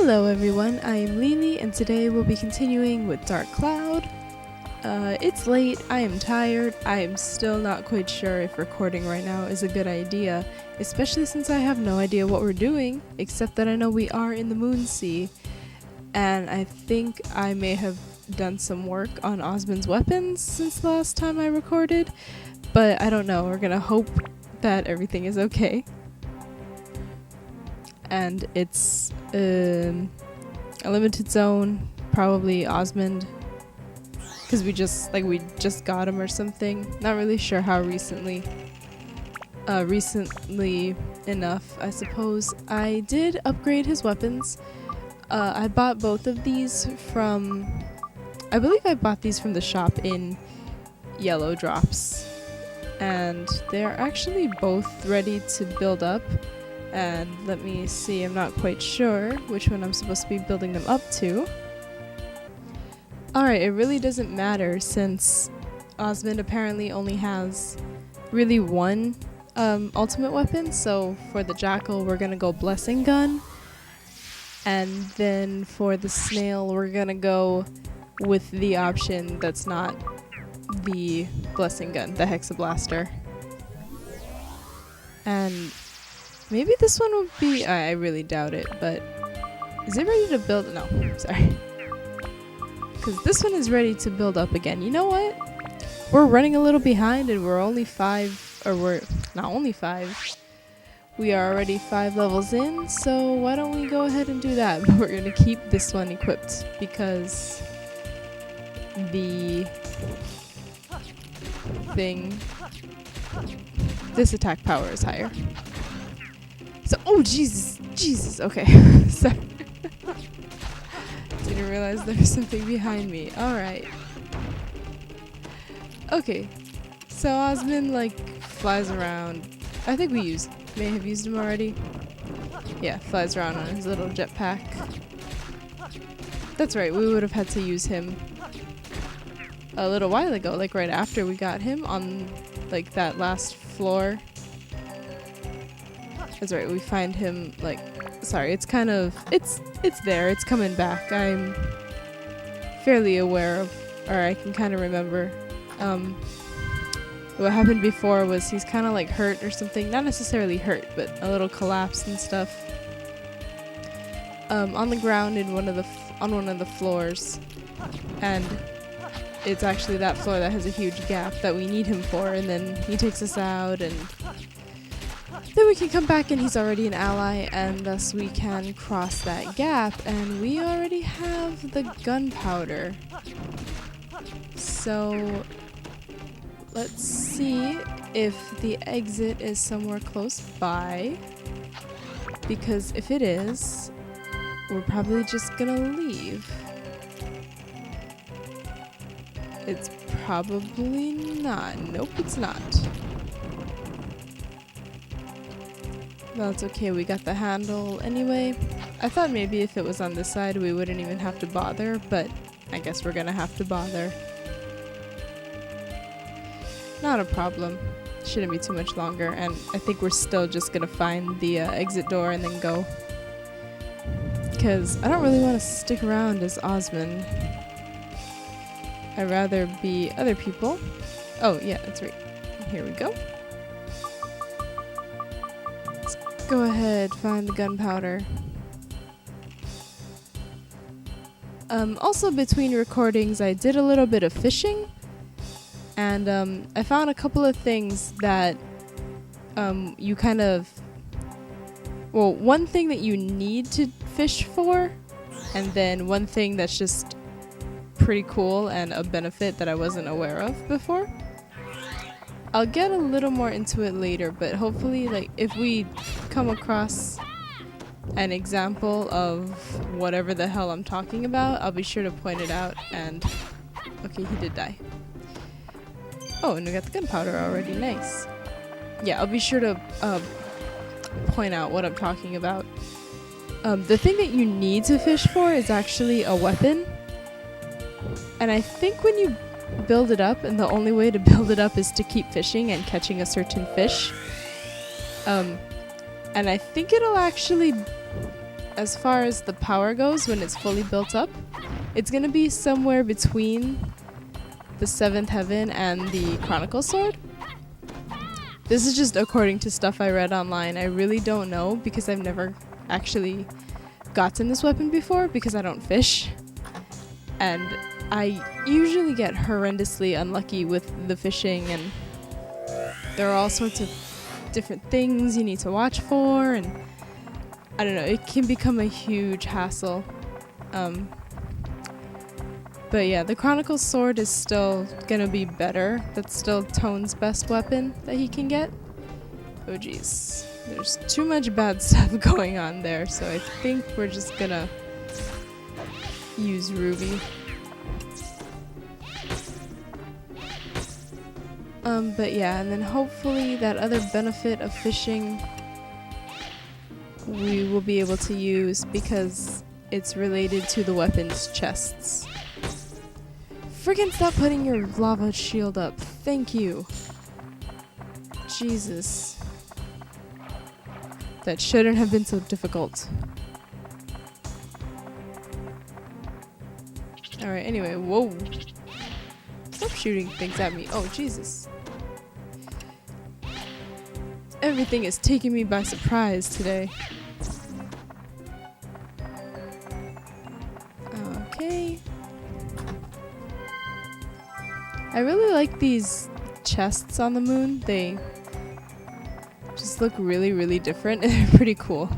Hello everyone, I am Lily and today we'll be continuing with Dark Cloud. It's late, I am tired, I am still not quite sure if recording right now is a good idea, especially since I have no idea what we're doing, except that I know we are in the Moon Sea, and I think I may have done some work on Osmond's weapons since the last time I recorded, but I don't know, we're gonna hope that everything is okay. And it's a limited zone, probably Osmond, because we just got him or something. Not really sure how recently enough, I suppose. I did upgrade his weapons. I bought both of these from, I believe I bought these from the shop in Yellow Drops, and they're actually both ready to build up. And let me see, I'm not quite sure which one I'm supposed to be building them up to. Alright, it really doesn't matter since Osmond apparently only has really one ultimate weapon. So for the Jackal, we're gonna go Blessing Gun. And then for the Snail, we're gonna go with the option that's not the Blessing Gun, the Hexablaster. And maybe this one would be, I really doubt it, but is it ready to build? No, sorry. Because this one is ready to build up again. You know what? We're running a little behind and we're only we're not only 5. We are already 5 levels in, so why don't we go ahead and do that? But we're going to keep this one equipped because this attack power is higher. So, oh Jesus, okay. Sorry. Didn't realize there was something behind me. Alright. Okay. So Osmond flies around. I think we may have used him already. Yeah, flies around on his little jetpack. That's right, we would have had to use him a little while ago, right after we got him on that last floor. That's right, we find him sorry, it's kind of, it's there, it's coming back. I'm fairly aware of, or I can kind of remember. What happened before was he's kind of hurt or something, not necessarily hurt, but a little collapsed and stuff. On the ground on one of the floors, and it's actually that floor that has a huge gap that we need him for, and then he takes us out, and then we can come back and he's already an ally, and thus we can cross that gap, and we already have the gunpowder. So let's see if the exit is somewhere close by, because if it is, we're probably just gonna leave. It's probably not. Nope, it's not. That's okay, we got the handle anyway. I thought maybe if it was on this side we wouldn't even have to bother, but I guess we're gonna have to bother. Not a problem. Shouldn't be too much longer, and I think we're still just gonna find the exit door and then go. Because I don't really want to stick around as Osmond. I'd rather be other people. Oh yeah, that's right. Here we go. Go ahead, find the gunpowder. Also between recordings I did a little bit of fishing, and I found a couple of things that you kind of, well, one thing that you need to fish for, and then one thing that's just pretty cool and a benefit that I wasn't aware of before. I'll get a little more into it later, but hopefully if we come across an example of whatever the hell I'm talking about, I'll be sure to point it out. And okay, he did die. Oh, and we got the gunpowder already. Nice. Yeah, I'll be sure to point out what I'm talking about. The thing that you need to fish for is actually a weapon. And I think when you build it up, and the only way to build it up is to keep fishing and catching a certain fish. And I think it'll actually as far as the power goes, when it's fully built up, it's gonna be somewhere between the 7th Heaven and the Chronicle Sword. This is just according to stuff I read online. I really don't know because I've never actually gotten this weapon before because I don't fish. And I usually get horrendously unlucky with the fishing, and there are all sorts of different things you need to watch for, and I don't know, it can become a huge hassle. But yeah, the Chronicle Sword is still gonna be better. That's still Tone's best weapon that he can get. Oh geez, there's too much bad stuff going on there, so I think we're just gonna use Ruby. But yeah, and then hopefully that other benefit of fishing we will be able to use because it's related to the weapons chests. Friggin' stop putting your lava shield up. Thank you. Jesus. That shouldn't have been so difficult. Alright, anyway, whoa. Stop shooting things at me. Oh, Jesus. Everything is taking me by surprise today. Okay. I really like these chests on the moon. They just look really, really different and they're pretty cool.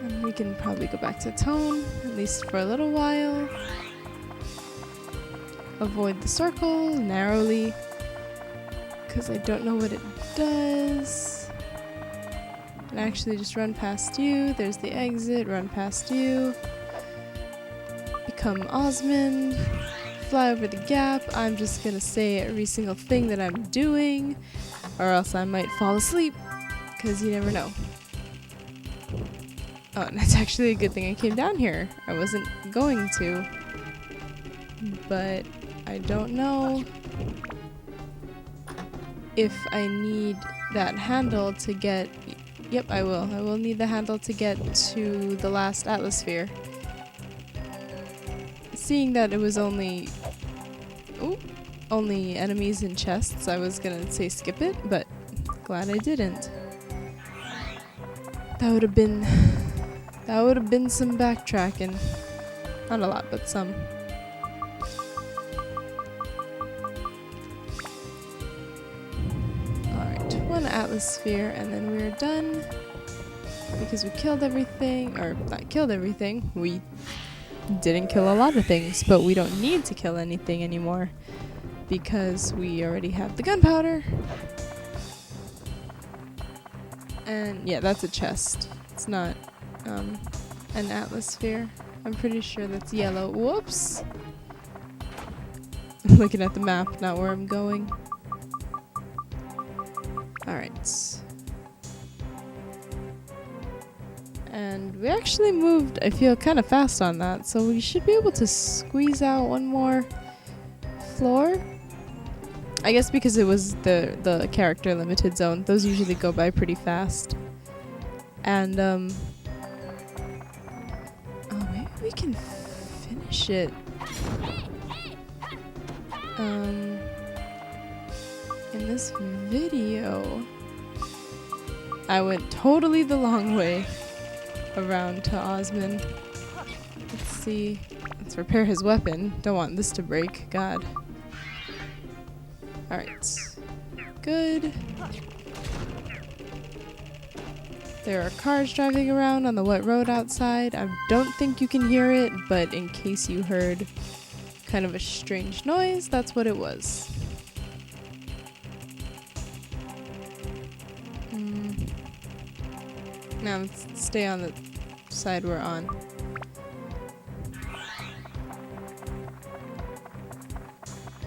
And we can probably go back to Tone, at least for a little while. Avoid the circle narrowly, because I don't know what it does. And actually just run past you. There's the exit, run past you. Become Osmond. Fly over the gap. I'm just gonna say every single thing that I'm doing, or else I might fall asleep, because you never know. Oh, and that's actually a good thing I came down here. I wasn't going to, but I don't know if I need that handle to get... Yep, I will. I will need the handle to get to the last Atmosphere. Seeing that it was only enemies in chests, I was gonna say skip it, but glad I didn't. That would have been some backtracking. Not a lot, but some. Alright, one Atmosphere and then we're done. Because we killed everything, or not killed everything, we didn't kill a lot of things, but we don't need to kill anything anymore because we already have the gunpowder. And yeah, that's a chest. It's not an Atmosphere. I'm pretty sure that's yellow. Whoops! I'm looking at the map, not where I'm going. Alright. And we actually moved, I feel, kind of fast on that, so we should be able to squeeze out one more floor. I guess because it was the character limited zone, those usually go by pretty fast. And oh, maybe we can finish it. In this video, I went totally the long way around to Osmond. Let's see. Let's repair his weapon. Don't want this to break. God. Alright. Good. There are cars driving around on the wet road outside. I don't think you can hear it, but in case you heard kind of a strange noise, that's what it was. Now let's stay on the side we're on.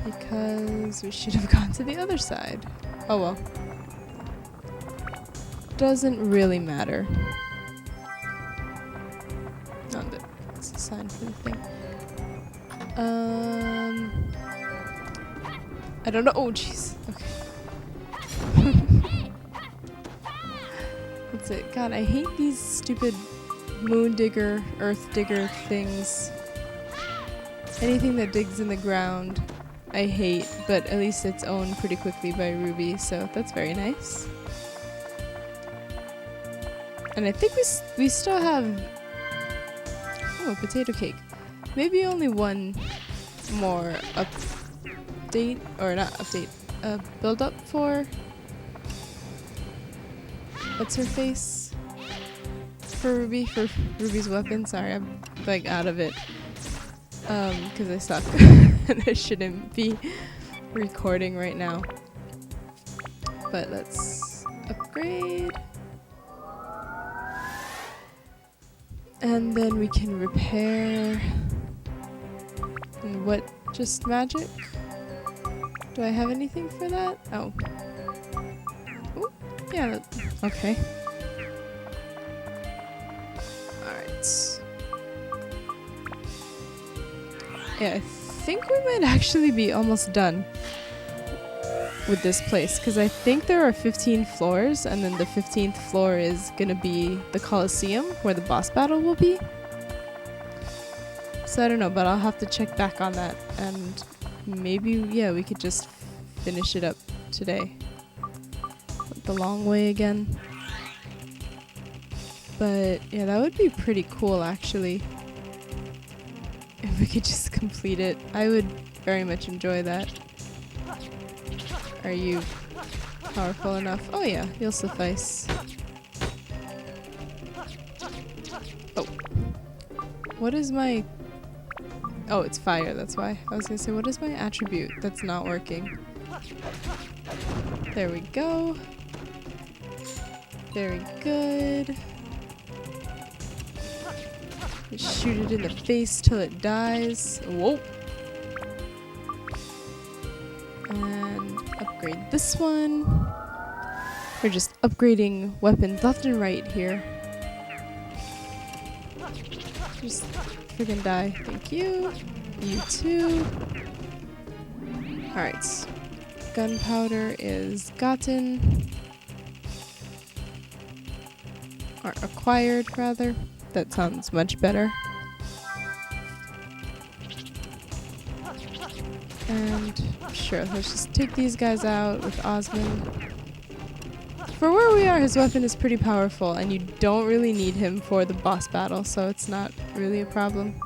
Because we should have gone to the other side. Oh well. Doesn't really matter. Not that it's a sign for the thing. I don't know. Oh jeez. Okay. that's it. God, I hate these stupid moon digger, earth digger things. Anything that digs in the ground, I hate, but at least it's owned pretty quickly by Ruby, so that's very nice. And I think we still have... Oh, potato cake. Maybe only one more update, or not update, build up for... What's her face? For Ruby, for Ruby's weapon. Sorry, I'm like out of it. Because I suck. And I shouldn't be recording right now. But let's upgrade. And then we can repair. And what? Just magic? Do I have anything for that? Oh. Ooh, yeah, okay. Alright. Yeah, I think we might actually be almost done with this place, because I think there are 15 floors, and then the 15th floor is gonna be the Colosseum, where the boss battle will be. So I don't know, but I'll have to check back on that, and maybe, yeah, we could just finish it up today. The long way again. But yeah, that would be pretty cool actually. If we could just complete it. I would very much enjoy that. Are you powerful enough? Oh yeah, you'll suffice. Oh. What is my... Oh, it's fire, that's why. I was gonna say, what is my attribute that's not working? There we go. Very good. Just shoot it in the face till it dies. Whoa. And upgrade this one. We're just upgrading weapons left and right here. Just friggin' die. Thank you. You too. Alright. Gunpowder is gotten. Or acquired, rather. That sounds much better. And sure, let's just take these guys out with Osmond. For where we are, his weapon is pretty powerful, and you don't really need him for the boss battle, so it's not really a problem.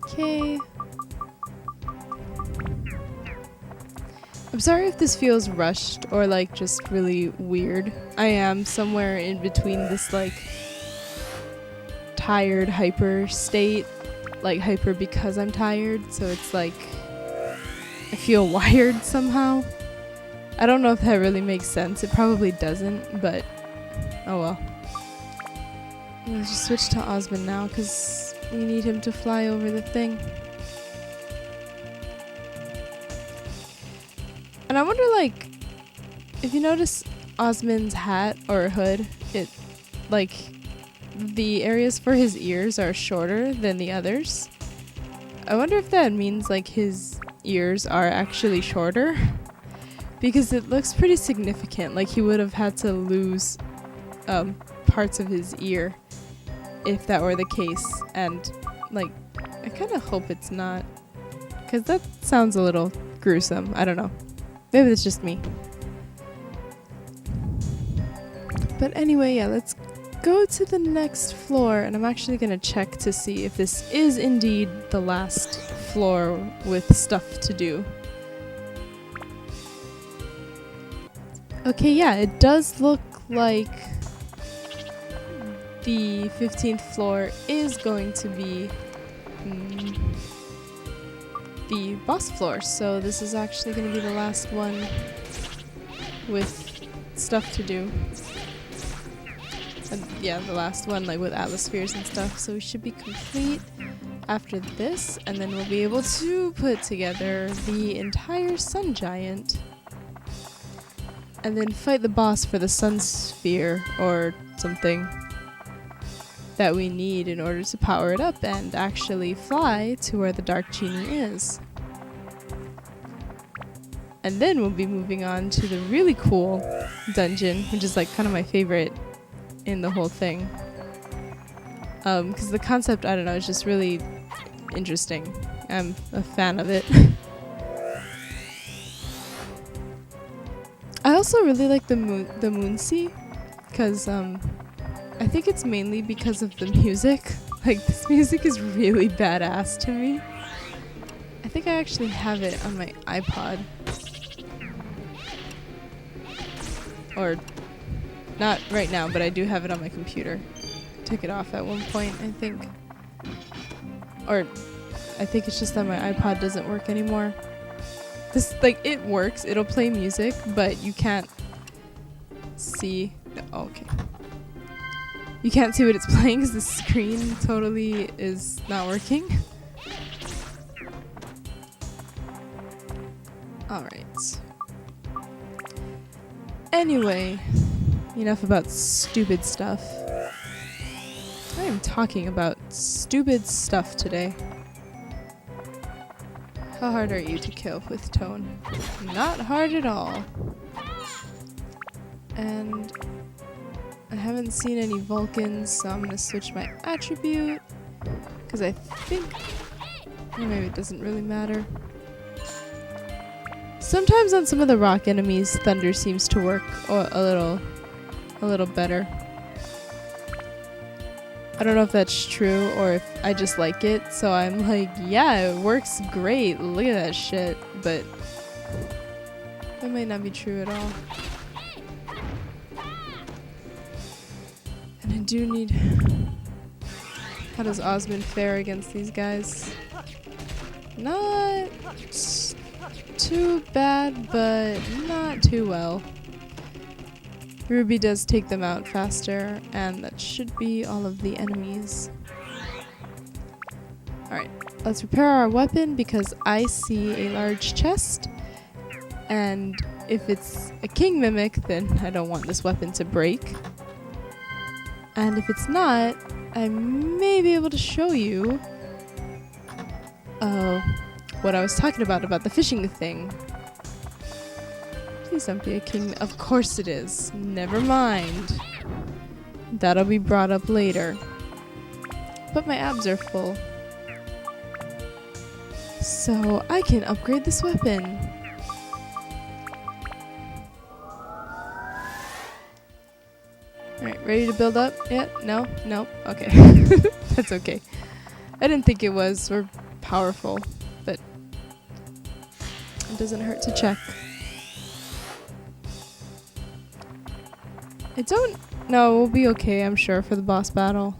Okay. I'm sorry if this feels rushed or like just really weird. I am somewhere in between this like tired hyper state, like hyper because I'm tired, so it's like I feel wired somehow. I don't know if that really makes sense. It probably doesn't, but oh well. Let's just switch to Osmond now because we need him to fly over the thing. And I wonder, like, if you notice Osmond's hat or hood, it, like, the areas for his ears are shorter than the others. I wonder if that means, like, his ears are actually shorter. Because it looks pretty significant, like he would have had to lose parts of his ear if that were the case. And, like, I kind of hope it's not. Because that sounds a little gruesome. I don't know. Maybe it's just me. But anyway, yeah, let's go to the next floor, and I'm actually gonna check to see if this is indeed the last floor with stuff to do. Okay, yeah, it does look like the 15th floor is going to be the boss floor, so this is actually going to be the last one with stuff to do. And yeah, the last one like with atmospheres and stuff, so we should be complete after this, and then we'll be able to put together the entire sun giant and then fight the boss for the sun sphere or something that we need in order to power it up and actually fly to where the Dark Genie is. And then we'll be moving on to the really cool dungeon, which is like kind of my favorite in the whole thing. Because the concept, I don't know, is just really interesting. I'm a fan of it. I also really like the moon sea, because I think it's mainly because of the music. Like, this music is really badass to me. I think I actually have it on my iPod. Or, not right now, but I do have it on my computer. Took it off at one point, I think. Or, I think it's just that my iPod doesn't work anymore. This, like, it works, it'll play music, but you can't see. Oh, okay. You can't see what it's playing because the screen totally is not working. Alright. Anyway, enough about stupid stuff. I am talking about stupid stuff today. How hard are you to kill with Tone? Not hard at all. And I haven't seen any Vulcans, so I'm gonna switch my attribute. Because I think... or maybe it doesn't really matter. Sometimes on some of the rock enemies, Thunder seems to work a little better. I don't know if that's true or if I just like it, so I'm like, yeah, it works great, look at that shit, but that might not be true at all. And I do need... how does Osmond fare against these guys? Not too bad, but not too well. Ruby does take them out faster, and that should be all of the enemies. Alright, let's repair our weapon because I see a large chest, and if it's a king mimic, then I don't want this weapon to break. And if it's not, I may be able to show you what I was talking about the fishing thing. Please don't be a king. Of course it is. Never mind. That'll be brought up later. But my abs are full. So I can upgrade this weapon. Alright, ready to build up? Yeah? No? Nope. Okay. That's okay. I didn't think it was. We're powerful. But it doesn't hurt to check. No, we'll be okay, I'm sure, for the boss battle.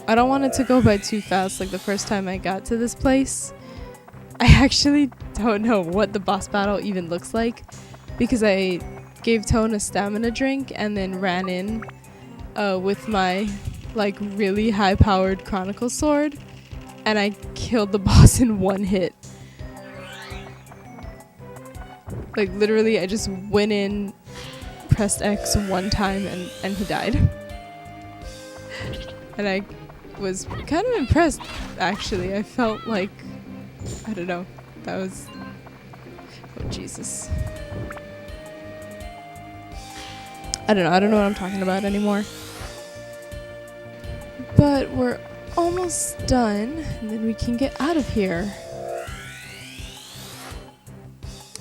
I don't want it to go by too fast like the first time I got to this place. I actually don't know what the boss battle even looks like because I gave Tone a stamina drink and then ran in with my like really high-powered Chronicle sword, and I killed the boss in one hit. Like literally I just went in, pressed X one time, and he died. And I was kind of impressed, actually. I felt like, I don't know, that was... oh, Jesus. I don't know what I'm talking about anymore. But we're almost done, and then we can get out of here.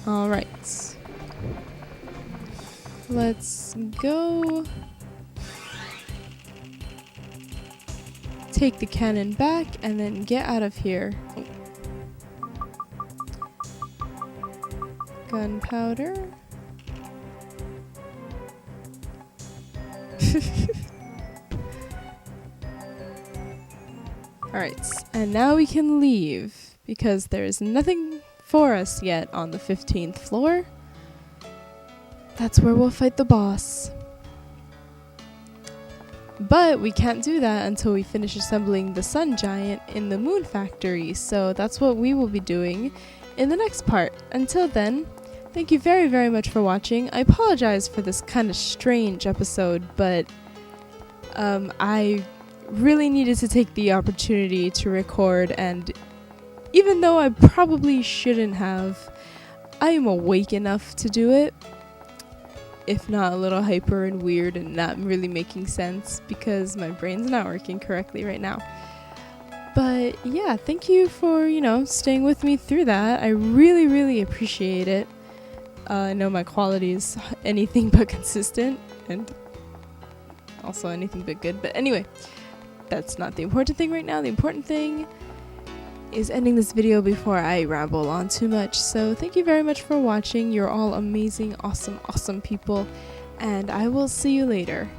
Alright. Let's go take the cannon back and then get out of here. Oh. Gunpowder. Alright, and now we can leave because there is nothing for us yet on the 15th floor. That's where we'll fight the boss. But we can't do that until we finish assembling the Sun Giant in the Moon Factory, so that's what we will be doing in the next part. Until then, thank you very, very much for watching. I apologize for this kind of strange episode, but I really needed to take the opportunity to record, and even though I probably shouldn't have, I am awake enough to do it, if not a little hyper and weird and not really making sense because my brain's not working correctly right now. But yeah, thank you for, staying with me through that. I really, really appreciate it. I know my quality is anything but consistent and also anything but good. But anyway, that's not the important thing right now. The important thing is ending this video before I ramble on too much. So thank you very much for watching. You're all amazing, awesome, awesome people. And I will see you later.